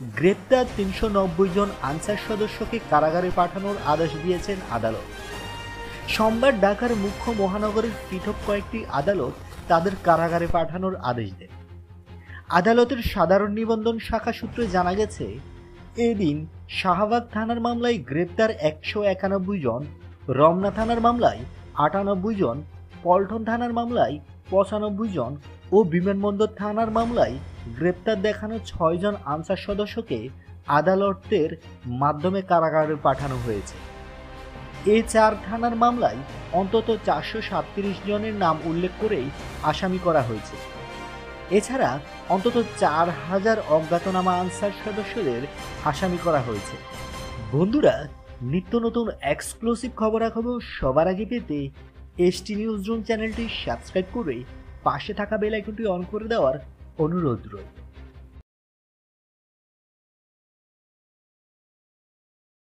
গ্রেপ্তার ৩৯০ জন আনসার সদস্যকে কারাগারে পাঠানোর আদেশ দিয়েছেন আদালত। সোমবার ঢাকার মুখ্য মহানগরীর পৃথক কয়েকটি আদালত তাদের কারাগারে পাঠানোর আদেশ দেয়। আদালতের সাধারণ নিবন্ধন শাখা সূত্রে জানা গেছে, এদিন শাহবাগ থানার মামলায় গ্রেপ্তার ১৯১ জন, রমনা থানার মামলায় ৯৮ জন, পল্টন থানার মামলায় ৯৫ জন ও বিমানবন্দর থানার মামলায় গ্রেপ্তার দেখানো ৬ জন আনসার সদস্যকে আদালতের মাধ্যমে কারাগারে পাঠানো হয়েছে। এই ৪ থানার মামলায় অন্তত ৪৩৭ জনের নাম উল্লেখ করেই আসামি করা হয়েছে। এছাড়া অন্তত ৪,০০০ অজ্ঞাতনামা আনসার সদস্যদের আসামি করা হয়েছে। বন্ধুরা, নিত্য নতুন এক্সক্লুসিভ খবরাখবর সবার আগে পেতে এসটি নিউজ জোন চ্যানেলটি সাবস্ক্রাইব করে পাশে থাকা বেল আইকনটি অন করে দেওয়ার অনুরোধ রইল।